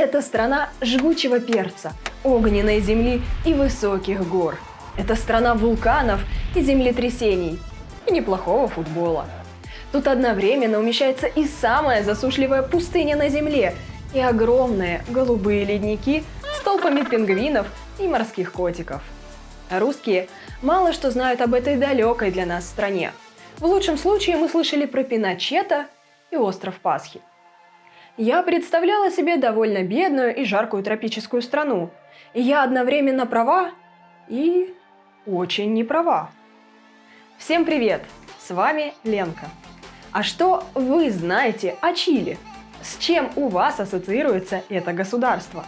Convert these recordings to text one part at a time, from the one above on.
Это страна жгучего перца, огненной земли и высоких гор. Это страна вулканов и землетрясений, и неплохого футбола. Тут одновременно умещается и самая засушливая пустыня на Земле, и огромные голубые ледники с толпами пингвинов и морских котиков. Русские мало что знают об этой далекой для нас стране. В лучшем случае мы слышали про Пиночета и остров Пасхи. Я представляла себе довольно бедную и жаркую тропическую страну. И я одновременно права и очень не права. Всем привет! С вами Ленка. А что вы знаете о Чили? С чем у вас ассоциируется это государство?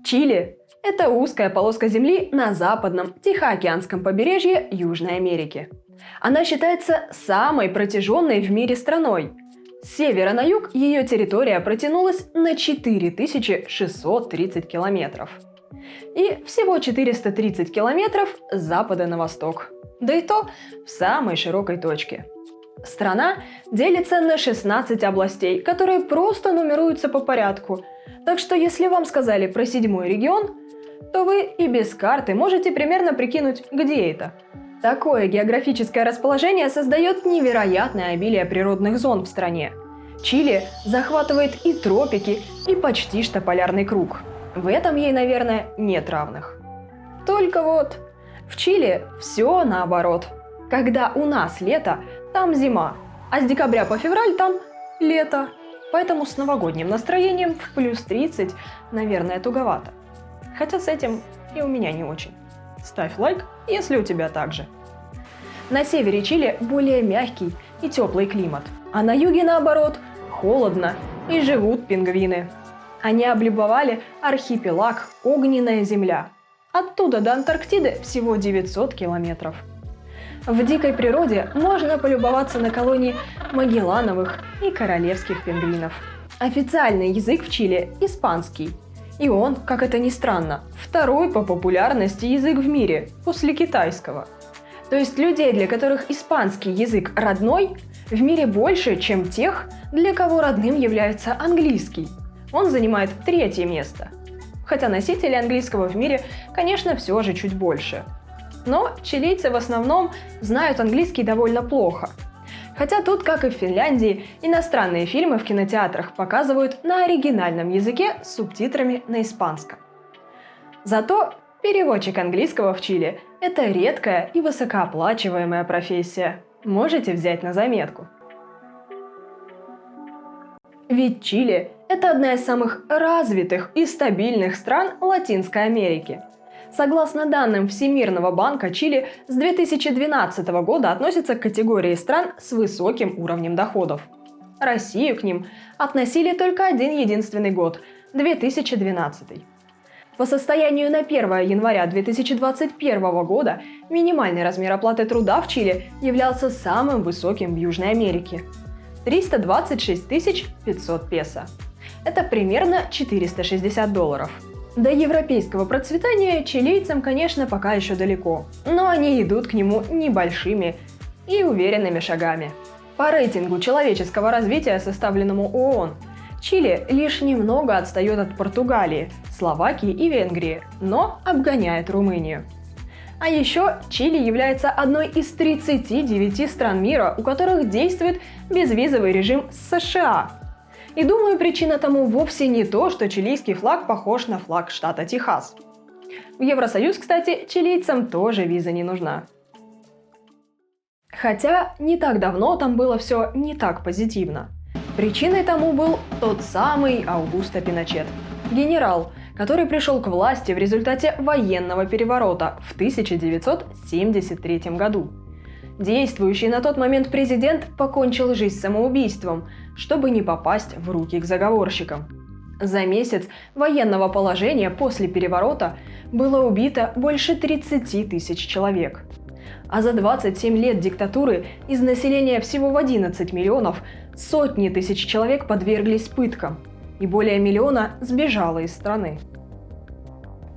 Чили – это узкая полоска земли на западном Тихоокеанском побережье Южной Америки. Она считается самой протяженной в мире страной. С севера на юг ее территория протянулась на 4630 километров. И всего 430 километров с запада на восток. Да и то в самой широкой точке. Страна делится на 16 областей, которые просто нумеруются по порядку. Так что если вам сказали про 7-й регион, то вы и без карты можете примерно прикинуть, где это. Такое географическое расположение создает невероятное обилие природных зон в стране. Чили захватывает и тропики, и почти что полярный круг. В этом ей, наверное, нет равных. Только вот в Чили все наоборот. Когда у нас лето, там зима, а с декабря по февраль там лето. Поэтому с новогодним настроением в плюс 30, наверное, туговато. Хотя с этим и у меня не очень. Ставь лайк, если у тебя так же. На севере Чили более мягкий и теплый климат, а на юге, наоборот, холодно и живут пингвины. Они облюбовали архипелаг «Огненная земля». Оттуда до Антарктиды всего 900 километров. В дикой природе можно полюбоваться на колонии магеллановых и королевских пингвинов. Официальный язык в Чили – испанский. И он, как это ни странно, второй по популярности язык в мире, после китайского. То есть людей, для которых испанский язык родной, в мире больше, чем тех, для кого родным является английский. Он занимает 3-е место. Хотя носителей английского в мире, конечно, все же чуть больше. Но чилийцы в основном знают английский довольно плохо. Хотя тут, как и в Финляндии, иностранные фильмы в кинотеатрах показывают на оригинальном языке с субтитрами на испанском. Зато переводчик английского в Чили – это редкая и высокооплачиваемая профессия. Можете взять на заметку. Ведь Чили – это одна из самых развитых и стабильных стран Латинской Америки. Согласно данным Всемирного банка, Чили с 2012 года относится к категории стран с высоким уровнем доходов. Россию к ним относили только один единственный год – 2012. По состоянию на 1 января 2021 года минимальный размер оплаты труда в Чили являлся самым высоким в Южной Америке – 326 500 песо. Это примерно $460. До европейского процветания чилийцам, конечно, пока еще далеко, но они идут к нему небольшими и уверенными шагами. По рейтингу человеческого развития, составленному ООН, Чили лишь немного отстает от Португалии, Словакии и Венгрии, но обгоняет Румынию. А еще Чили является одной из 39 стран мира, у которых действует безвизовый режим с США. И думаю, причина тому вовсе не то, что чилийский флаг похож на флаг штата Техас. В Евросоюз, кстати, чилийцам тоже виза не нужна. Хотя не так давно там было все не так позитивно. Причиной тому был тот самый Аугусто Пиночет, генерал, который пришел к власти в результате военного переворота в 1973 году. Действующий на тот момент президент покончил жизнь самоубийством, чтобы не попасть в руки к заговорщикам. За месяц военного положения после переворота было убито больше 30 тысяч человек. А за 27 лет диктатуры из населения всего в 11 миллионов сотни тысяч человек подверглись пыткам, и более миллиона сбежало из страны.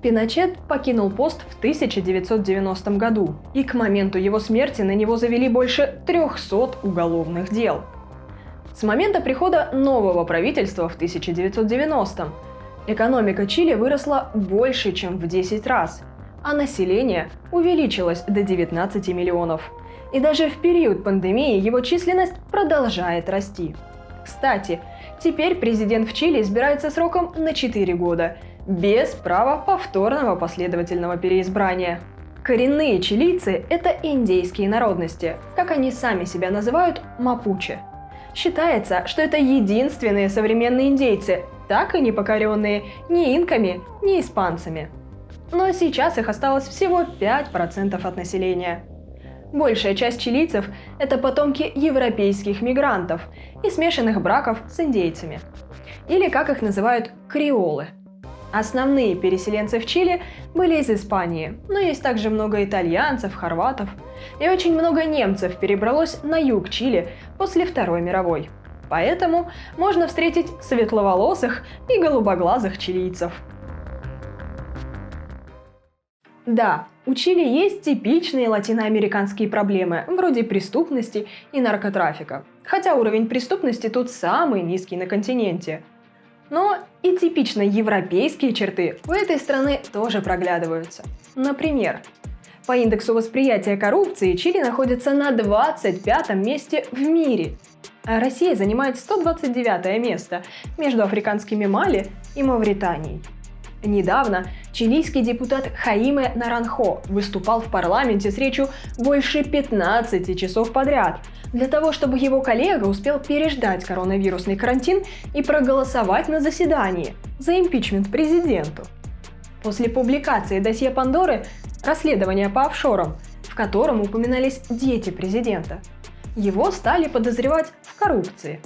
Пиночет покинул пост в 1990 году, и к моменту его смерти на него завели больше 300 уголовных дел. С момента прихода нового правительства в 1990-м экономика Чили выросла больше, чем в 10 раз, а население увеличилось до 19 миллионов. И даже в период пандемии его численность продолжает расти. Кстати, теперь президент в Чили избирается сроком на 4 года, без права повторного последовательного переизбрания. Коренные чилийцы – это индейские народности, как они сами себя называют, мапуче. Считается, что это единственные современные индейцы, так и не покоренные ни инками, ни испанцами. Но сейчас их осталось всего 5% от населения. Большая часть чилийцев – это потомки европейских мигрантов и смешанных браков с индейцами. Или, как их называют, креолы. Основные переселенцы в Чили были из Испании, но есть также много итальянцев, хорватов. И очень много немцев перебралось на юг Чили после Второй мировой. Поэтому можно встретить светловолосых и голубоглазых чилийцев. Да, у Чили есть типичные латиноамериканские проблемы, вроде преступности и наркотрафика. Хотя уровень преступности тут самый низкий на континенте. Но и типично европейские черты у этой страны тоже проглядываются. Например, по индексу восприятия коррупции Чили находится на 25-м месте в мире, а Россия занимает 129-е место между африканскими Мали и Мавританией. Недавно чилийский депутат Хаиме Наранхо выступал в парламенте с речью больше 15 часов подряд, для того, чтобы его коллега успел переждать коронавирусный карантин и проголосовать на заседании за импичмент президенту. После публикации досье Пандоры «Расследование по офшорам», в котором упоминались дети президента, его стали подозревать в коррупции.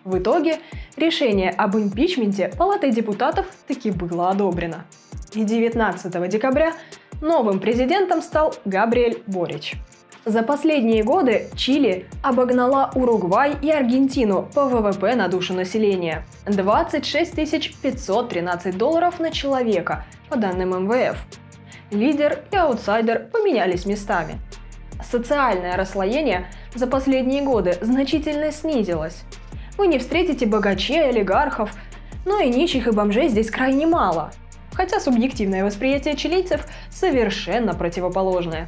В итоге решение об импичменте Палатой депутатов таки было одобрено. И 19 декабря новым президентом стал Габриэль Борич. За последние годы Чили обогнала Уругвай и Аргентину по ВВП на душу населения – 26 513 долларов на человека, по данным МВФ. Лидер и аутсайдер поменялись местами. Социальное расслоение за последние годы значительно снизилось. Вы не встретите богачей, олигархов, но и нищих и бомжей здесь крайне мало. Хотя субъективное восприятие чилийцев совершенно противоположное.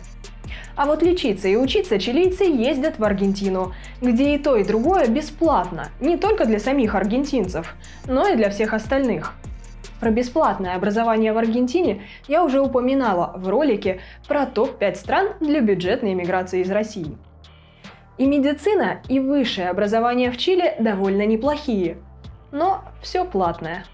А вот лечиться и учиться чилийцы ездят в Аргентину, где и то, и другое бесплатно, не только для самих аргентинцев, но и для всех остальных. Про бесплатное образование в Аргентине я уже упоминала в ролике про топ-5 стран для бюджетной эмиграции из России. И медицина, и высшее образование в Чили довольно неплохие, но все платное.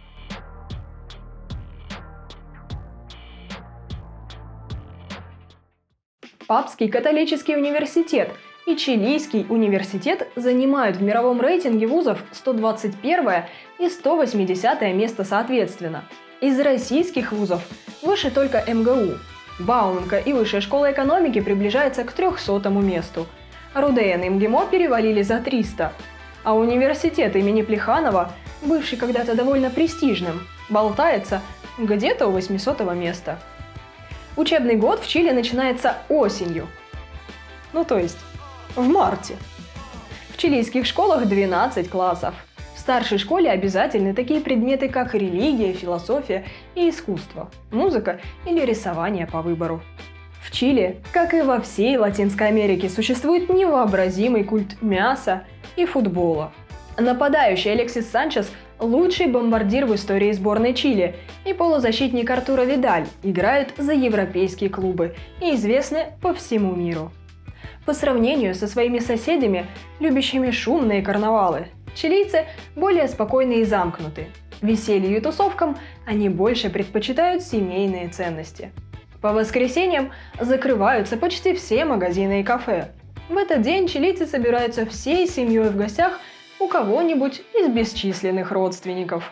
Папский католический университет и Чилийский университет занимают в мировом рейтинге вузов 121 и 180 место соответственно. Из российских вузов выше только МГУ. Бауманка и Высшая школа экономики приближается к 300 месту. РУДН и МГИМО перевалили за 300. А университет имени Плеханова, бывший когда-то довольно престижным, болтается где-то у 800 места. Учебный год в Чили начинается осенью. То есть в марте. В чилийских школах 12 классов. В старшей школе обязательны такие предметы, как религия, философия и искусство, музыка или рисование по выбору. В Чили, как и во всей Латинской Америке, существует невообразимый культ мяса и футбола. Нападающий Алексис Санчес – лучший бомбардир в истории сборной Чили, и полузащитник Артуро Видаль играют за европейские клубы и известны по всему миру. По сравнению со своими соседями, любящими шумные карнавалы, чилийцы более спокойны и замкнуты. Веселью и тусовкам они больше предпочитают семейные ценности. По воскресеньям закрываются почти все магазины и кафе. В этот день чилийцы собираются всей семьей в гостях у кого-нибудь из бесчисленных родственников.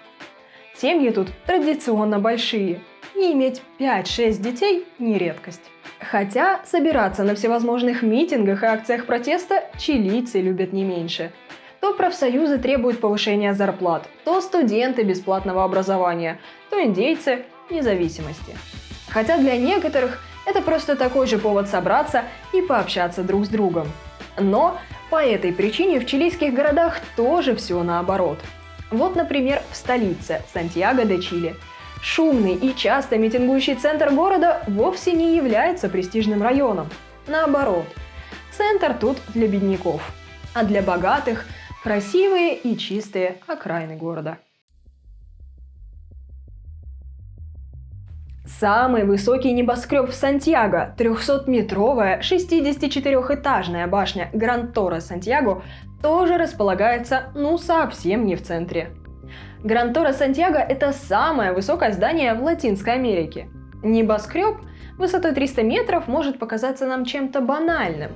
Семьи тут традиционно большие, и иметь 5-6 детей – не редкость. Хотя собираться на всевозможных митингах и акциях протеста чилийцы любят не меньше. То профсоюзы требуют повышения зарплат, то студенты бесплатного образования, то индейцы независимости. Хотя для некоторых это просто такой же повод собраться и пообщаться друг с другом. Но по этой причине в чилийских городах тоже все наоборот. Вот, например, в столице Сантьяго-де-Чили шумный и часто митингующий центр города вовсе не является престижным районом. Наоборот, центр тут для бедняков, а для богатых – красивые и чистые окраины города. Самый высокий небоскреб в Сантьяго, 300-метровая 64-этажная башня Гран-Торре Сантьяго, тоже располагается совсем не в центре. Гран-Торре Сантьяго – это самое высокое здание в Латинской Америке. Небоскреб высотой 300 метров может показаться нам чем-то банальным.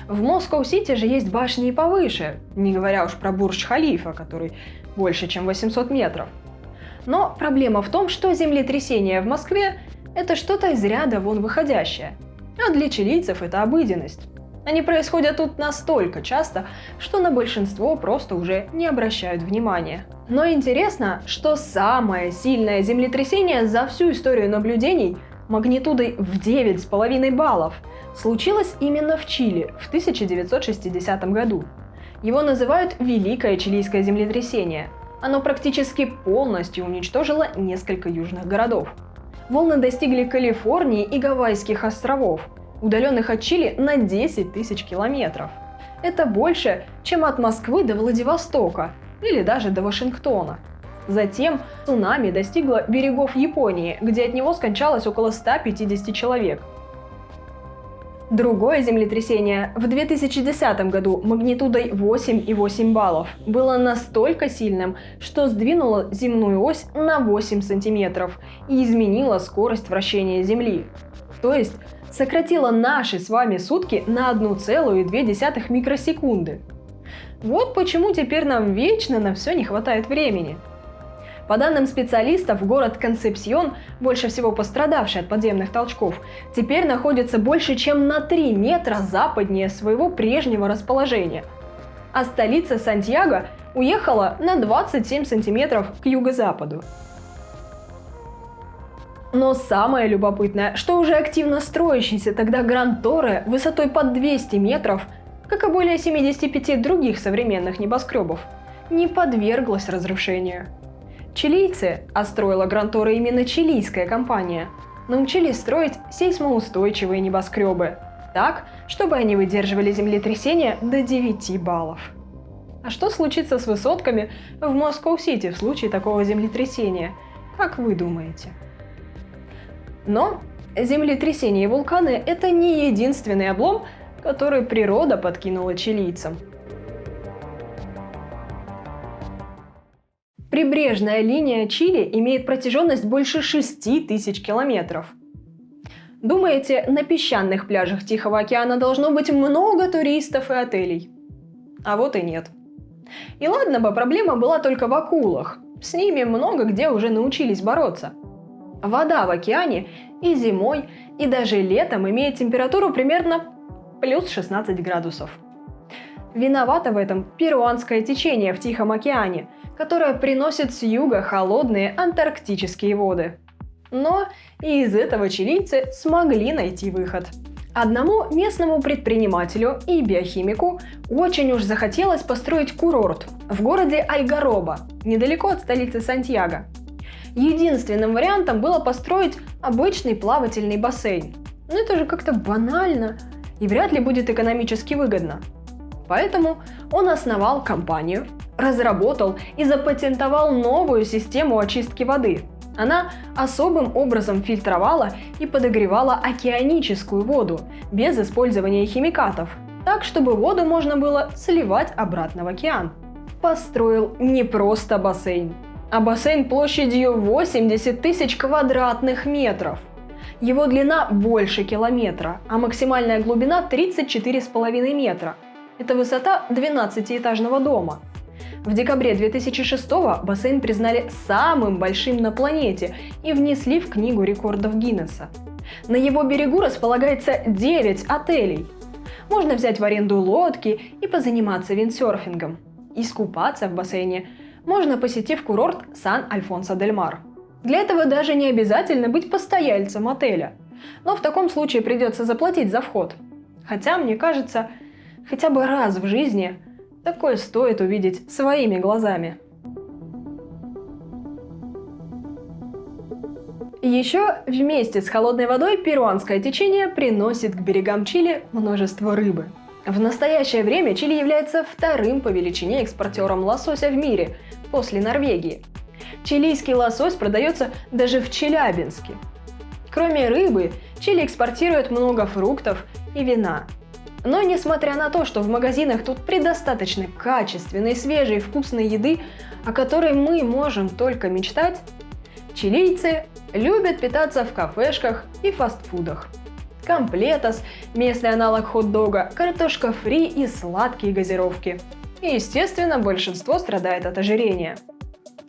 В Москва-Сити же есть башни и повыше, не говоря уж про Бурдж-Халифа, который больше, чем 800 метров. Но проблема в том, что землетрясение в Москве – это что-то из ряда вон выходящее, а для чилийцев это обыденность. Они происходят тут настолько часто, что на большинство просто уже не обращают внимания. Но интересно, что самое сильное землетрясение за всю историю наблюдений магнитудой в 9,5 баллов случилось именно в Чили в 1960 году. Его называют «Великое чилийское землетрясение». Оно практически полностью уничтожило несколько южных городов. Волны достигли Калифорнии и Гавайских островов, удаленных от Чили на 10 тысяч километров. Это больше, чем от Москвы до Владивостока или даже до Вашингтона. Затем цунами достигло берегов Японии, где от него скончалось около 150 человек. Другое землетрясение в 2010 году магнитудой 8,8 баллов было настолько сильным, что сдвинуло земную ось на 8 сантиметров и изменило скорость вращения Земли. То есть сократило наши с вами сутки на 1,2 микросекунды. Вот почему теперь нам вечно на все не хватает времени. По данным специалистов, город Консепсьон, больше всего пострадавший от подземных толчков, теперь находится больше чем на 3 метра западнее своего прежнего расположения. А столица Сантьяго уехала на 27 сантиметров к юго-западу. Но самое любопытное, что уже активно строящийся тогда Гран-Торре высотой под 200 метров, как и более 75 других современных небоскребов, не подверглась разрушению. Чилийцы, а строила Гран-Торре именно чилийская компания, научились строить сейсмоустойчивые небоскребы, так, чтобы они выдерживали землетрясения до 9 баллов. А что случится с высотками в Москва-Сити в случае такого землетрясения, как вы думаете? Но землетрясения и вулканы – это не единственный облом, который природа подкинула чилийцам. Прибрежная линия Чили имеет протяженность больше 6000 километров. Думаете, на песчаных пляжах Тихого океана должно быть много туристов и отелей? А вот и нет. И ладно бы, проблема была только в акулах. С ними много где уже научились бороться. Вода в океане и зимой, и даже летом имеет температуру примерно плюс 16 градусов. Виновато в этом перуанское течение в Тихом океане, которое приносит с юга холодные антарктические воды. Но и из этого чилийцы смогли найти выход. Одному местному предпринимателю и биохимику очень уж захотелось построить курорт в городе Альгароба, недалеко от столицы Сантьяго. Единственным вариантом было построить обычный плавательный бассейн. Но это же как-то банально и вряд ли будет экономически выгодно. Поэтому он основал компанию, разработал и запатентовал новую систему очистки воды. Она особым образом фильтровала и подогревала океаническую воду без использования химикатов, так чтобы воду можно было сливать обратно в океан. Построил не просто бассейн, а бассейн площадью 80 тысяч квадратных метров. Его длина больше километра, а максимальная глубина 34,5 метра. Это высота 12-этажного дома. В декабре 2006-го бассейн признали самым большим на планете и внесли в Книгу рекордов Гиннесса. На его берегу располагается 9 отелей. Можно взять в аренду лодки и позаниматься виндсерфингом. Искупаться в бассейне можно, посетив курорт Сан-Альфонсо-дель-Мар. Для этого даже не обязательно быть постояльцем отеля. Но в таком случае придется заплатить за вход. Хотя, мне кажется, хотя бы раз в жизни такое стоит увидеть своими глазами. Еще вместе с холодной водой перуанское течение приносит к берегам Чили множество рыбы. В настоящее время Чили является вторым по величине экспортером лосося в мире, после Норвегии. Чилийский лосось продается даже в Челябинске. Кроме рыбы, Чили экспортирует много фруктов и вина. Но несмотря на то, что в магазинах тут предостаточно качественной, свежей, вкусной еды, о которой мы можем только мечтать, чилийцы любят питаться в кафешках и фастфудах. Комплетос, местный аналог хот-дога, картошка фри и сладкие газировки. И, естественно, большинство страдает от ожирения.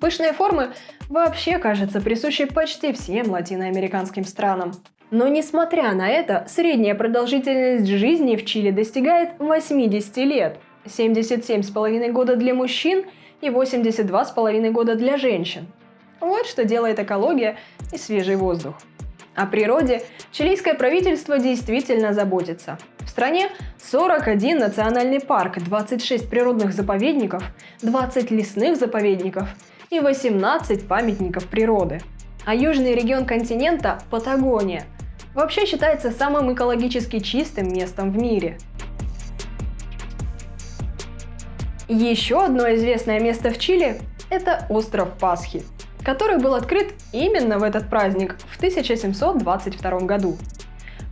Пышные формы вообще, кажется, присущи почти всем латиноамериканским странам. Но несмотря на это, средняя продолжительность жизни в Чили достигает 80 лет, 77,5 года для мужчин и 82,5 года для женщин. Вот что делает экология и свежий воздух. О природе чилийское правительство действительно заботится. В стране 41 национальный парк, 26 природных заповедников, 20 лесных заповедников и 18 памятников природы. А южный регион континента, Патагония, вообще считается самым экологически чистым местом в мире. Еще одно известное место в Чили – это остров Пасхи, который был открыт именно в этот праздник в 1722 году.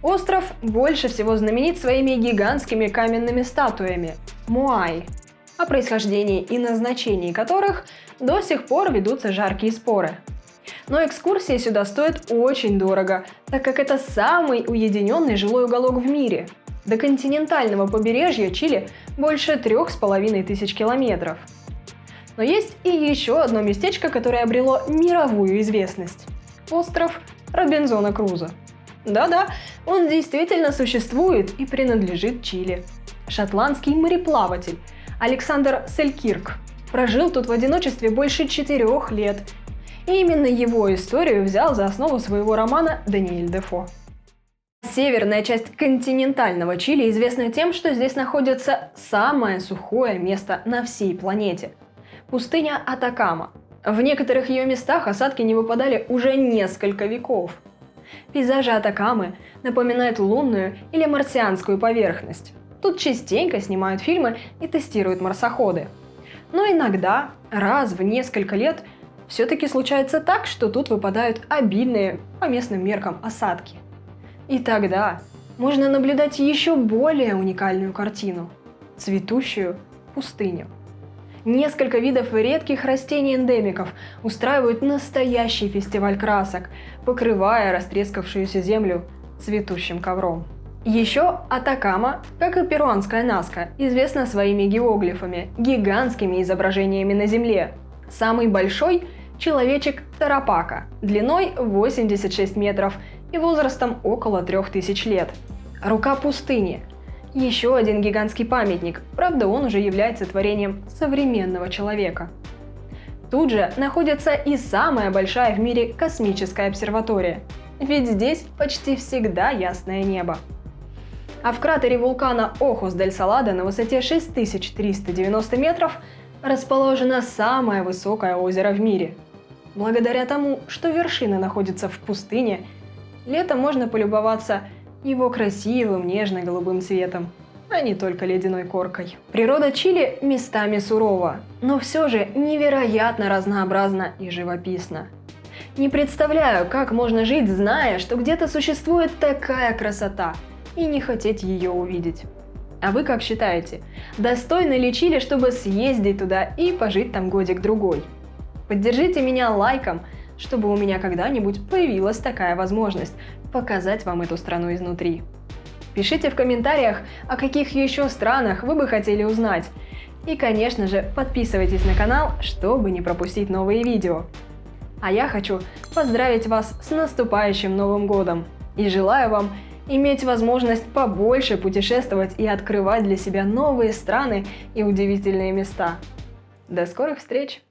Остров больше всего знаменит своими гигантскими каменными статуями – Моай, о происхождении и назначении которых до сих пор ведутся жаркие споры. Но экскурсии сюда стоят очень дорого, так как это самый уединенный жилой уголок в мире. До континентального побережья Чили больше 3500 километров. Но есть и еще одно местечко, которое обрело мировую известность – остров Робинзона Крузо. Да-да, он действительно существует и принадлежит Чили. Шотландский мореплаватель Александр Селькирк прожил тут в одиночестве больше 4 лет. И именно его историю взял за основу своего романа Даниэль Дефо. Северная часть континентального Чили известна тем, что здесь находится самое сухое место на всей планете – пустыня Атакама. В некоторых ее местах осадки не выпадали уже несколько веков. Пейзажи Атакамы напоминают лунную или марсианскую поверхность. Тут частенько снимают фильмы и тестируют марсоходы. Но иногда, раз в несколько лет, все-таки случается так, что тут выпадают обильные, по местным меркам, осадки. И тогда можно наблюдать еще более уникальную картину – цветущую пустыню. Несколько видов редких растений-эндемиков устраивают настоящий фестиваль красок, покрывая растрескавшуюся землю цветущим ковром. Еще Атакама, как и перуанская Назка, известна своими геоглифами, гигантскими изображениями на земле. Самый большой – человечек Тарапака, длиной 86 метров и возрастом около 3000 лет. Рука пустыни – еще один гигантский памятник, правда он уже является творением современного человека. Тут же находится и самая большая в мире космическая обсерватория, ведь здесь почти всегда ясное небо. А в кратере вулкана Охус-дель-Саладо на высоте 6390 метров расположено самое высокое озеро в мире. Благодаря тому, что вершина находится в пустыне, летом можно полюбоваться его красивым нежно-голубым цветом, а не только ледяной коркой. Природа Чили местами сурова, но все же невероятно разнообразна и живописна. Не представляю, как можно жить, зная, что где-то существует такая красота, и не хотеть ее увидеть. А вы как считаете, достойно ли Чили, чтобы съездить туда и пожить там годик-другой? Поддержите меня лайком, чтобы у меня когда-нибудь появилась такая возможность показать вам эту страну изнутри. Пишите в комментариях, о каких еще странах вы бы хотели узнать. И, конечно же, подписывайтесь на канал, чтобы не пропустить новые видео. А я хочу поздравить вас с наступающим Новым годом и желаю вам иметь возможность побольше путешествовать и открывать для себя новые страны и удивительные места. До скорых встреч!